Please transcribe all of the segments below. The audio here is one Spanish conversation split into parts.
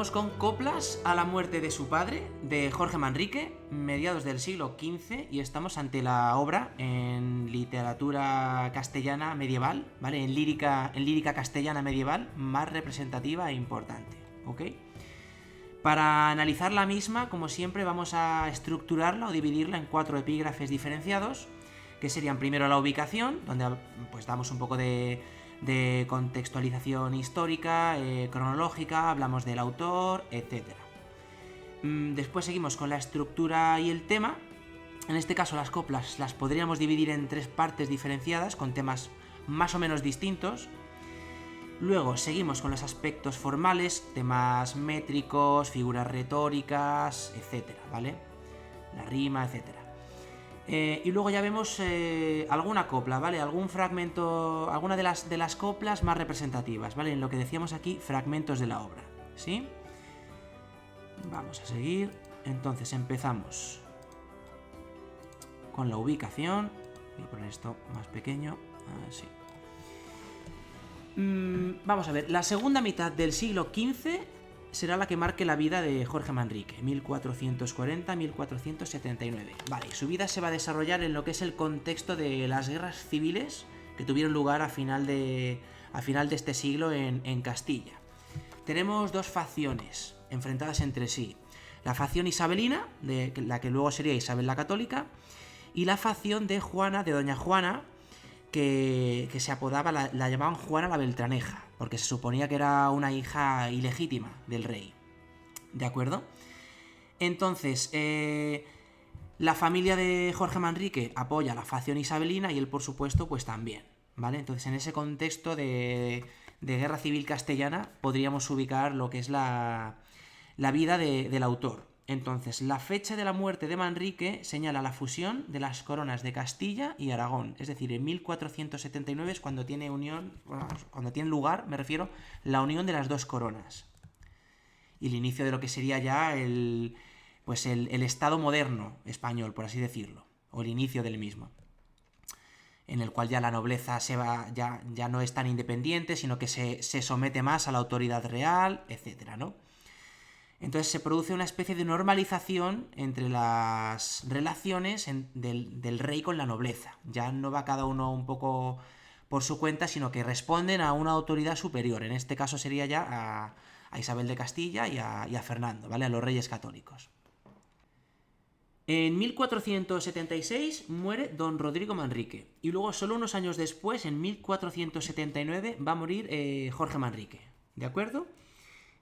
Vamos con Coplas a la muerte de su padre, de Jorge Manrique, mediados del siglo XV, y estamos ante la obra en literatura castellana medieval, ¿vale? En lírica castellana medieval más representativa e importante, ¿ok? Para analizar la misma, como siempre, vamos a estructurarla o dividirla en 4 epígrafes diferenciados, que serían primero la ubicación, donde pues damos un poco de contextualización histórica, cronológica, hablamos del autor, etc. Después seguimos con la estructura y el tema. En este caso las coplas las podríamos dividir en 3 partes diferenciadas, con temas más o menos distintos. Luego seguimos con los aspectos formales, temas métricos, figuras retóricas, etc., ¿vale? La rima, etc. Y luego ya vemos alguna copla, ¿vale? Algún fragmento, alguna de las coplas más representativas, ¿vale? En lo que decíamos aquí, fragmentos de la obra, ¿sí? Vamos a seguir. Entonces empezamos con la ubicación. Voy a poner esto más pequeño, así. Vamos a ver, la segunda mitad del siglo XV será la que marque la vida de Jorge Manrique, 1440-1479. Vale, y su vida se va a desarrollar en lo que es el contexto de las guerras civiles que tuvieron lugar a final de este siglo en Castilla. Tenemos 2 facciones enfrentadas entre sí. La facción isabelina, de la que luego sería Isabel la Católica, y la facción de Juana, de Doña Juana, que se apodaba, la llamaban Juana la Beltraneja, porque se suponía que era una hija ilegítima del rey. ¿De acuerdo? Entonces, la familia de Jorge Manrique apoya a la facción isabelina y él, por supuesto, pues también, ¿vale? Entonces, en ese contexto de guerra civil castellana, podríamos ubicar lo que es la vida del autor. Entonces, la fecha de la muerte de Manrique señala la fusión de las coronas de Castilla y Aragón. Es decir, en 1479 es cuando tiene lugar, me refiero, la unión de las 2 coronas. Y el inicio de lo que sería ya el Estado moderno español, por así decirlo. O el inicio del mismo. En el cual ya la nobleza ya no es tan independiente, sino que se somete más a la autoridad real, etcétera, ¿no? Entonces se produce una especie de normalización entre las relaciones del rey con la nobleza. Ya no va cada uno un poco por su cuenta, sino que responden a una autoridad superior. En este caso sería ya a Isabel de Castilla y a Fernando, ¿vale? A los reyes católicos. En 1476 muere don Rodrigo Manrique. Y luego, solo unos años después, en 1479, va a morir Jorge Manrique. ¿De acuerdo?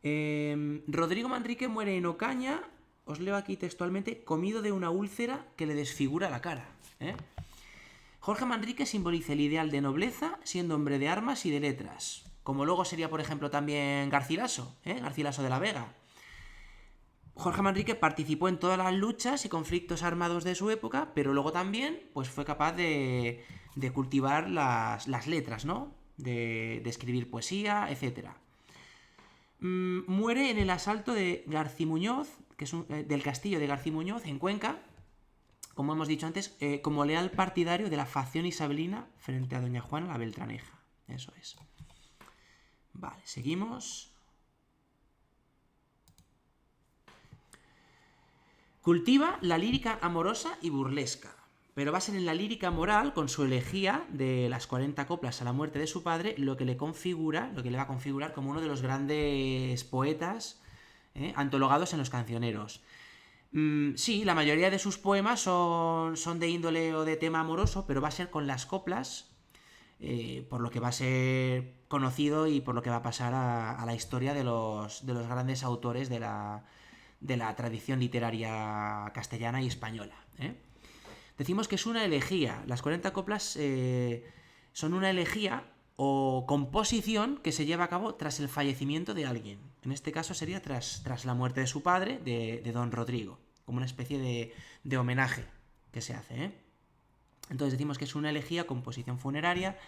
Rodrigo Manrique muere en Ocaña, os leo aquí textualmente, comido de una úlcera que le desfigura la cara. Jorge Manrique simboliza el ideal de nobleza, siendo hombre de armas y de letras, como luego sería, por ejemplo, también Garcilaso, Garcilaso de la Vega. Jorge Manrique participó en todas las luchas y conflictos armados de su época, pero luego también pues, fue capaz de cultivar las letras, ¿no? De escribir poesía, etcétera. Muere en el asalto de Garcimuñoz, que es del castillo de Garcimuñoz, en Cuenca, como hemos dicho antes, como leal partidario de la facción isabelina frente a Doña Juana la Beltraneja. Eso es. Vale, seguimos. Cultiva la lírica amorosa y burlesca, pero va a ser en la lírica moral, con su elegía de las 40 coplas a la muerte de su padre, lo que le va a configurar como uno de los grandes poetas antologados en los cancioneros. Sí, la mayoría de sus poemas son de índole o de tema amoroso, pero va a ser con las coplas, por lo que va a ser conocido y por lo que va a pasar a la historia de los grandes autores de la tradición literaria castellana y española, Decimos que es una elegía. Las 40 coplas son una elegía o composición que se lleva a cabo tras el fallecimiento de alguien. En este caso sería tras la muerte de su padre, de don Rodrigo, como una especie de homenaje que se hace. Entonces decimos que es una elegía, composición funeraria,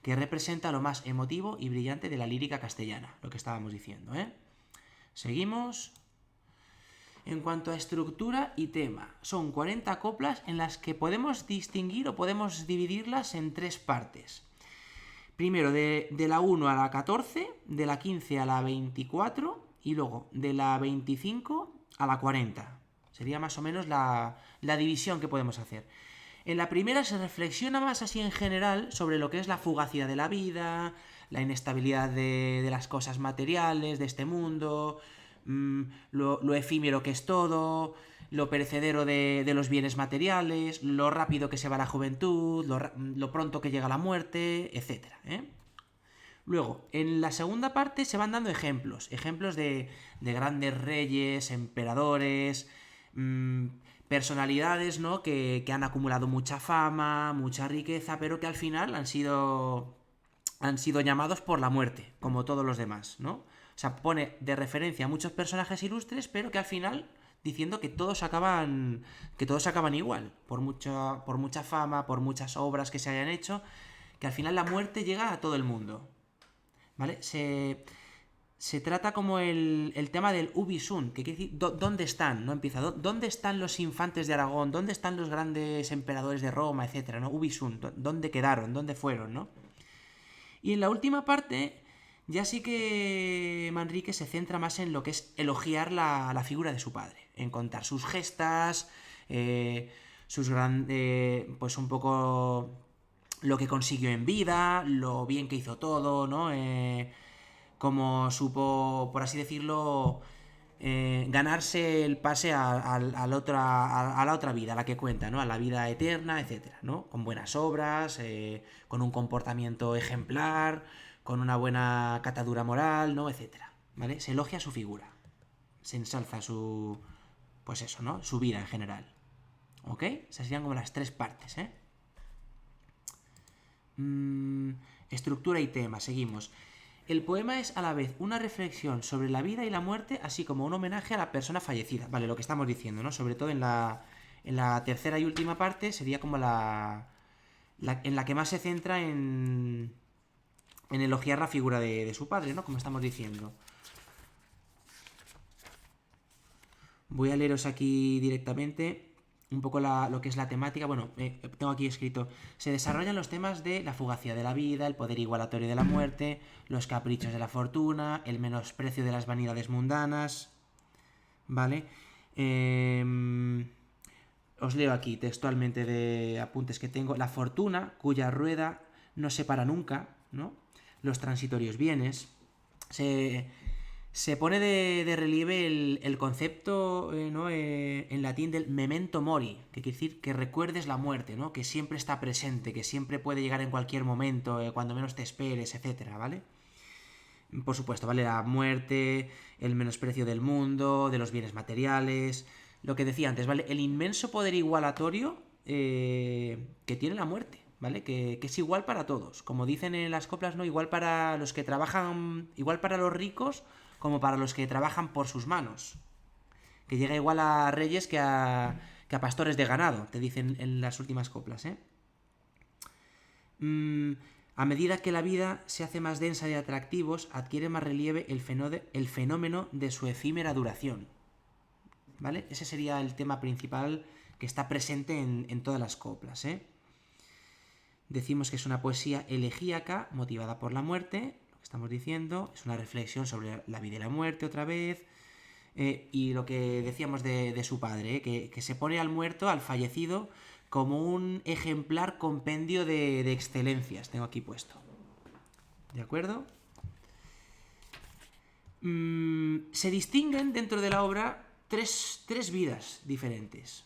que representa lo más emotivo y brillante de la lírica castellana, lo que estábamos diciendo. Seguimos. En cuanto a estructura y tema, son 40 coplas en las que podemos distinguir o podemos dividirlas en 3 partes. Primero, de la 1 a la 14, de la 15 a la 24 y luego de la 25 a la 40. Sería más o menos la división que podemos hacer. En la primera se reflexiona más así en general sobre lo que es la fugacidad de la vida, la inestabilidad de las cosas materiales, de este mundo, lo efímero que es todo, lo perecedero de los bienes materiales, lo rápido que se va la juventud, lo pronto que llega la muerte, etc. Luego, en la segunda parte se van dando ejemplos de grandes reyes, emperadores, personalidades, ¿no? Que han acumulado mucha fama, mucha riqueza, pero que al final han sido llamados por la muerte, como todos los demás, ¿no? O sea, pone de referencia a muchos personajes ilustres, pero que al final diciendo que todos acaban igual, por mucha fama, por muchas obras que se hayan hecho, que al final la muerte llega a todo el mundo, ¿vale? Se trata como el tema del Ubisun, que quiere decir dónde están, ¿no? Empieza, ¿dónde están los infantes de Aragón? ¿Dónde están los grandes emperadores de Roma, etcétera, ¿no? Ubisun, ¿dónde quedaron? ¿Dónde fueron, no? Y en la última parte, ya sí que Manrique se centra más en lo que es elogiar la figura de su padre, en contar sus gestas, sus grandes, pues un poco lo que consiguió en vida, lo bien que hizo todo, ¿no? Como supo, por así decirlo, ganarse el pase a la otra vida, a la que cuenta, ¿no? A la vida eterna, etcétera, ¿no? Con buenas obras, con un comportamiento ejemplar, con una buena catadura moral, ¿no? Etcétera, ¿vale? Se elogia su figura, se ensalza su, pues eso, ¿no? Su vida en general, ¿ok? Esas serían como las tres partes, ¿eh? Estructura y tema, seguimos. El poema es a la vez una reflexión sobre la vida y la muerte, así como un homenaje a la persona fallecida. Vale, lo que estamos diciendo, ¿no? Sobre todo en la tercera y última parte sería como en la que más se centra en elogiar la figura de su padre, ¿no? Como estamos diciendo. Voy a leeros aquí directamente un poco lo que es la temática. Bueno, tengo aquí escrito: se desarrollan los temas de la fugacidad de la vida, el poder igualatorio de la muerte, los caprichos de la fortuna, el menosprecio de las vanidades mundanas, ¿vale? Os leo aquí textualmente de apuntes que tengo: la fortuna, cuya rueda no se para nunca, ¿no? Los transitorios bienes. Se pone de relieve el concepto, ¿no? En latín del memento mori, que quiere decir que recuerdes la muerte, ¿no? Que siempre está presente, que siempre puede llegar en cualquier momento, cuando menos te esperes, etcétera, ¿vale? Por supuesto, ¿vale? La muerte, el menosprecio del mundo, de los bienes materiales, lo que decía antes, ¿vale? El inmenso poder igualatorio que tiene la muerte, ¿vale? Que es igual para todos. Como dicen en las coplas, ¿no? Igual para los que trabajan, igual para los ricos, como para los que trabajan por sus manos. Que llega igual a reyes que a pastores de ganado, te dicen en las últimas coplas, ¿eh? A medida que la vida se hace más densa de atractivos, adquiere más relieve el fenómeno de su efímera duración, ¿vale? Ese sería el tema principal que está presente en todas las coplas, ¿eh? Decimos que es una poesía elegíaca motivada por la muerte, lo que estamos diciendo, es una reflexión sobre la vida y la muerte otra vez, y lo que decíamos de su padre, que se pone al muerto, al fallecido, como un ejemplar compendio de excelencias, tengo aquí puesto. ¿De acuerdo? Se distinguen dentro de la obra tres vidas diferentes,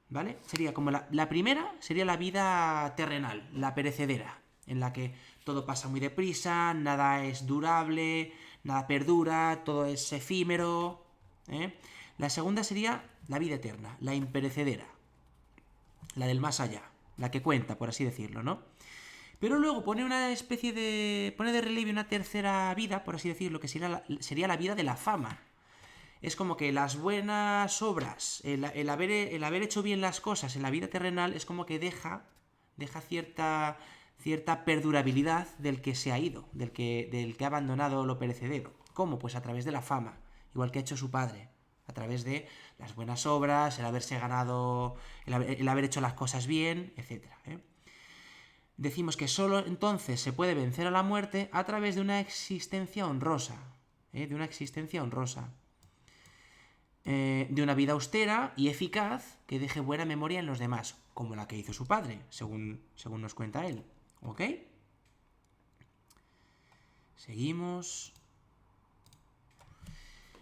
¿vale? Sería como la primera sería la vida terrenal, la perecedera, en la que todo pasa muy deprisa, nada es durable, nada perdura, todo es efímero, ¿eh? La segunda sería la vida eterna, la imperecedera, la del más allá, la que cuenta, por así decirlo, ¿no? Pero luego pone una especie de... pone de relieve una tercera vida, por así decirlo, que sería la vida de la fama. Es como que las buenas obras, el haber hecho bien las cosas en la vida terrenal, es como que deja cierta perdurabilidad del que se ha ido, del que ha abandonado lo perecedero. ¿Cómo? Pues a través de la fama, igual que ha hecho su padre, a través de las buenas obras, el haberse ganado, el haber hecho las cosas bien, etc. Decimos que solo entonces se puede vencer a la muerte a través de una existencia honrosa, de una existencia honrosa, de una vida austera y eficaz que deje buena memoria en los demás, como la que hizo su padre, según nos cuenta él. ¿Ok? Seguimos.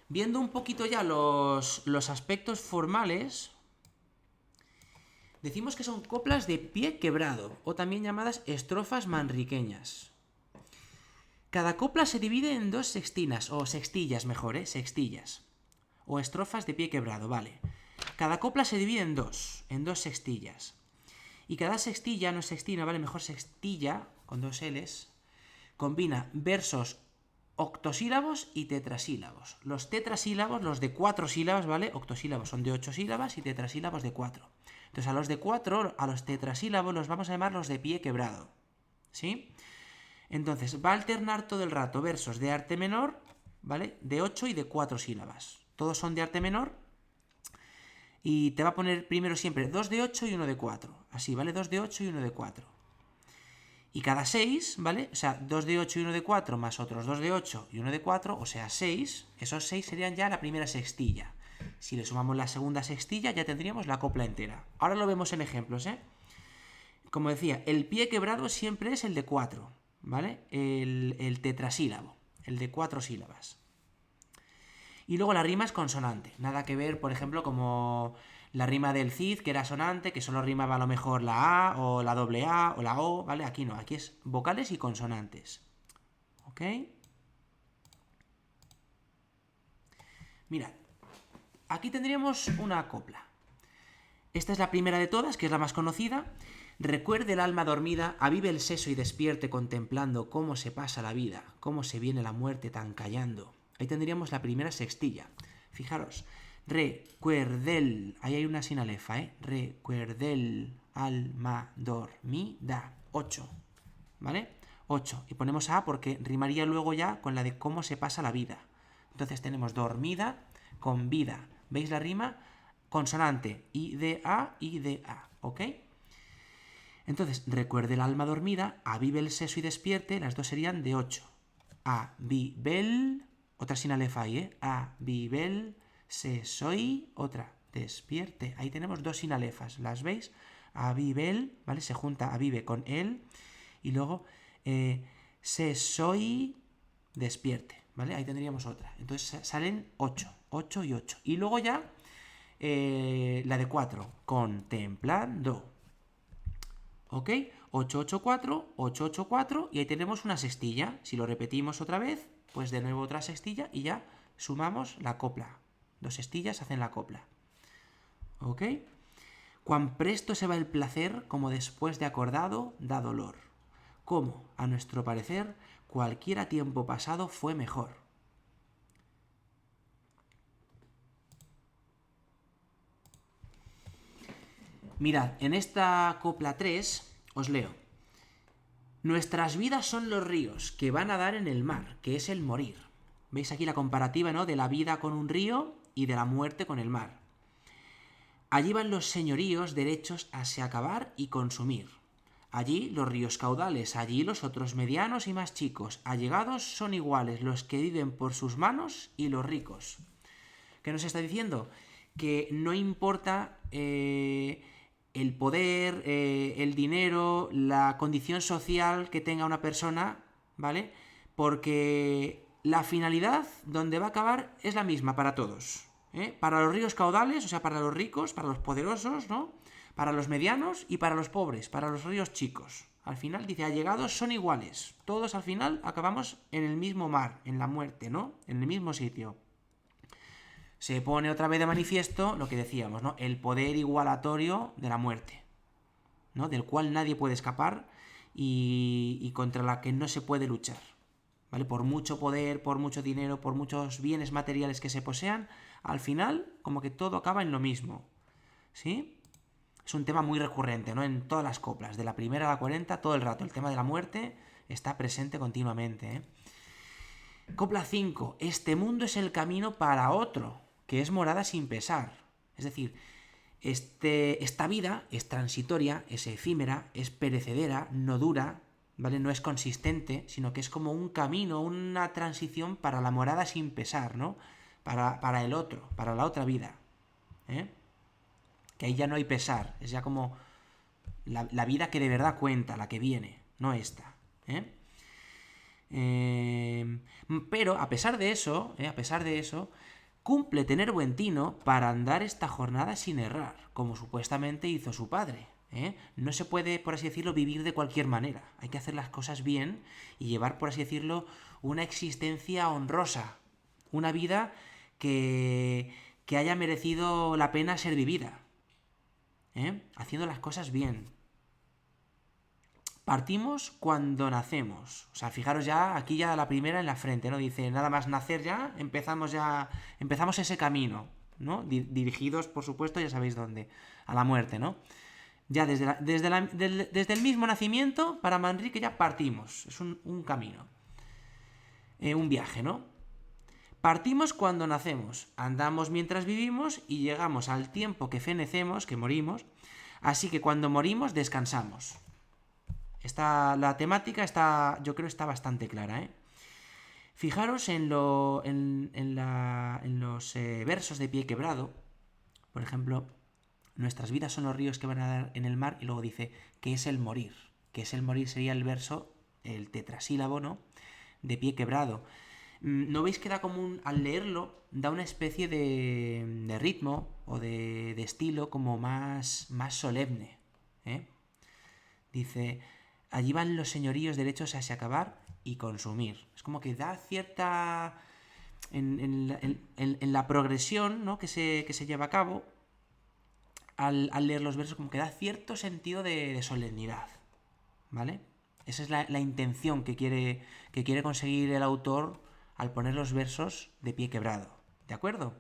Viendo un poquito ya los aspectos formales, decimos que son coplas de pie quebrado, o también llamadas estrofas manriqueñas. Cada copla se divide en dos sextinas, o sextillas mejor, sextillas. O estrofas de pie quebrado, vale. Cada copla se divide en dos sextillas. Y cada sextilla, no es sextina, vale, mejor sextilla, con dos L's, combina versos octosílabos y tetrasílabos. Los tetrasílabos, los de 4 sílabas, ¿vale? Octosílabos son de 8 sílabas y tetrasílabos de 4. Entonces a los de 4, a los tetrasílabos, los vamos a llamar los de pie quebrado. ¿Sí? Entonces va a alternar todo el rato versos de arte menor, ¿vale? De 8 y de 4 sílabas. Todos son de arte menor. Y te va a poner primero siempre 2 de 8 y 1 de 4. Así, ¿vale? 2 de 8 y 1 de 4. Y cada 6, ¿vale? O sea, 2 de 8 y 1 de 4 más otros 2 de 8 y 1 de 4, o sea, 6. Esos 6 serían ya la primera sextilla. Si le sumamos la segunda sextilla, ya tendríamos la copla entera. Ahora lo vemos en ejemplos, ¿eh? Como decía, el pie quebrado siempre es el de 4, ¿vale? El tetrasílabo, el de 4 sílabas. Y luego la rima es consonante. Nada que ver, por ejemplo, como la rima del Cid, que era sonante, que solo rimaba a lo mejor la A, o la doble A, o la O, ¿vale? Aquí no, aquí es vocales y consonantes. ¿Ok? Mirad, aquí tendríamos una copla. Esta es la primera de todas, que es la más conocida. Recuerde el alma dormida, avive el seso y despierte contemplando cómo se pasa la vida, cómo se viene la muerte tan callando. Ahí tendríamos la primera sextilla. Fijaros, recuerdel, ahí hay una sinalefa, recuerdel alma dormida, 8, ¿vale? 8, y ponemos A porque rimaría luego ya con la de cómo se pasa la vida. Entonces tenemos dormida con vida. ¿Veis la rima? Consonante, I de A, ¿ok? Entonces, recuerde el alma dormida, avive el seso y despierte, las dos serían de 8. Avivel, otra sinalefa ahí, avivel, sesoy, otra, despierte. Ahí tenemos dos sinalefas, ¿las veis? Avivel, ¿vale? Se junta avive con él, y luego sesoy, despierte, ¿vale? Ahí tendríamos otra. Entonces salen 8, 8 y 8. Y luego ya la de 4, contemplando. ¿Ok? 884, 884 y ahí tenemos una sextilla. Si lo repetimos otra vez, pues de nuevo otra sextilla y ya sumamos la copla. Dos sextillas hacen la copla. ¿Ok? Cuán presto se va el placer, como después de acordado da dolor. Como, a nuestro parecer, cualquiera tiempo pasado fue mejor. Mirad, en esta copla 3 os leo. Nuestras vidas son los ríos que van a dar en el mar, que es el morir. ¿Veis aquí la comparativa, ¿no? De la vida con un río y de la muerte con el mar. Allí van los señoríos derechos a se acabar y consumir. Allí los ríos caudales, allí los otros medianos y más chicos. Allegados son iguales los que viven por sus manos y los ricos. ¿Qué nos está diciendo? Que no importa el poder, el dinero, la condición social que tenga una persona, ¿vale? Porque la finalidad donde va a acabar es la misma para todos. Para los ríos caudales, o sea, para los ricos, para los poderosos, ¿no? Para los medianos y para los pobres, para los ríos chicos. Al final dice, allegados son iguales. Todos al final acabamos en el mismo mar, en la muerte, ¿no? En el mismo sitio. Se pone otra vez de manifiesto lo que decíamos, ¿no? El poder igualatorio de la muerte, ¿no? Del cual nadie puede escapar y contra la que no se puede luchar, ¿vale? Por mucho poder, por mucho dinero, por muchos bienes materiales que se posean, al final como que todo acaba en lo mismo, ¿sí? Es un tema muy recurrente, ¿no? En todas las coplas, de la primera a la 40, todo el rato. El tema de la muerte está presente continuamente, ¿eh? Copla 5. Este mundo es el camino para otro, que es morada sin pesar. Es decir, esta vida es transitoria, es efímera, es perecedera, no dura, ¿vale? No es consistente, sino que es como un camino, una transición para la morada sin pesar, ¿no? Para el otro, para la otra vida, ¿eh? Que ahí ya no hay pesar, es ya como la vida que de verdad cuenta, la que viene, no esta, ¿eh? Pero a pesar de eso, cumple tener buen tino para andar esta jornada sin errar, como supuestamente hizo su padre, ¿eh? No se puede, por así decirlo, vivir de cualquier manera. Hay que hacer las cosas bien y llevar, por así decirlo, una existencia honrosa, una vida que haya merecido la pena ser vivida, ¿eh? Haciendo las cosas bien. Partimos cuando nacemos. O sea, fijaros ya, aquí ya la primera en la frente, ¿no? Dice, nada más nacer empezamos ese camino, ¿no? Dirigidos, por supuesto, ya sabéis dónde, a la muerte, ¿no? Ya desde el mismo nacimiento, para Manrique ya partimos. Es un camino. Un viaje, ¿no? Partimos cuando nacemos, andamos mientras vivimos y llegamos al tiempo que fenecemos, que morimos. Así que cuando morimos, descansamos. La temática yo creo está bastante clara, ¿eh? Fijaros en los versos de Pie Quebrado. Por ejemplo, nuestras vidas son los ríos que van a dar en el mar, y luego dice, ¿qué es el morir? ¿Qué es el morir? Sería el verso, el tetrasílabo, ¿no? De Pie Quebrado. ¿No veis que da como al leerlo, da una especie de ritmo o de estilo como más solemne, ¿eh? Dice, allí van los señoríos derechos a se acabar y consumir. Es como que da cierta... En la progresión, ¿no? que se lleva a cabo, al leer los versos, como que da cierto sentido de solemnidad, ¿vale? Esa es la intención que quiere conseguir el autor al poner los versos de Pie Quebrado, ¿de acuerdo?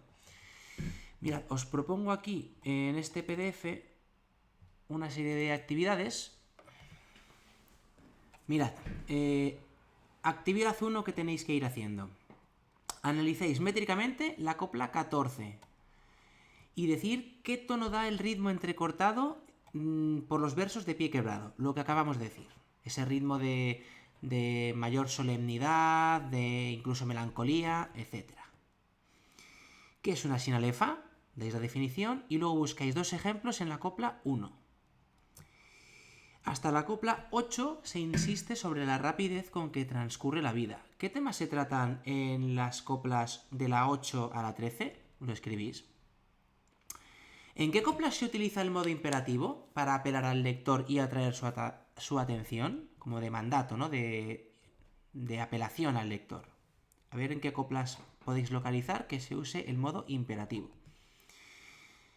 Mirad, os propongo aquí, en este PDF, una serie de actividades. Mirad, actividad 1 que tenéis que ir haciendo. Analicéis métricamente la copla 14 y decir qué tono da el ritmo entrecortado por los versos de Pie Quebrado, lo que acabamos de decir. Ese ritmo de mayor solemnidad, de incluso melancolía, etc. ¿Qué es una sinalefa? Dais la definición y luego buscáis 2 ejemplos en la copla 1. Hasta la copla 8 se insiste sobre la rapidez con que transcurre la vida. ¿Qué temas se tratan en las coplas de la 8 a la 13? Lo escribís. ¿En qué coplas se utiliza el modo imperativo para apelar al lector y atraer su atención? Como de mandato, ¿no? De apelación al lector. A ver en qué coplas podéis localizar que se use el modo imperativo.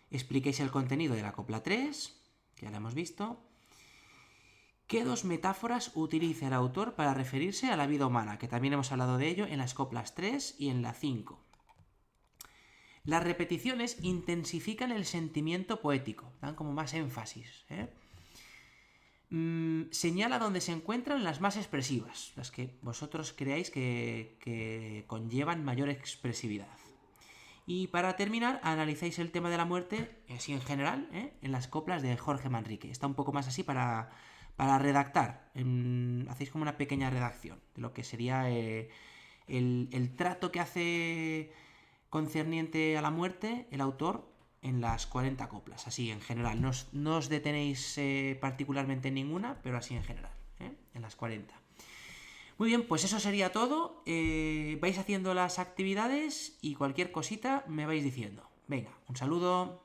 Expliquéis el contenido de la copla 3, que ya la hemos visto. ¿Qué 2 metáforas utiliza el autor para referirse a la vida humana? Que también hemos hablado de ello en las coplas 3 y en la 5. Las repeticiones intensifican el sentimiento poético, dan como más énfasis, ¿eh? Señala dónde se encuentran las más expresivas, las que vosotros creáis que conllevan mayor expresividad. Y para terminar, analizáis el tema de la muerte, así en general, en las coplas de Jorge Manrique. Está un poco más así para redactar. Hacéis como una pequeña redacción de lo que sería el trato que hace concerniente a la muerte el autor en las 40 coplas, así en general. No os detenéis particularmente en ninguna, pero así en general, en las 40. Muy bien, pues eso sería todo. Vais haciendo las actividades y cualquier cosita me vais diciendo. Venga, un saludo.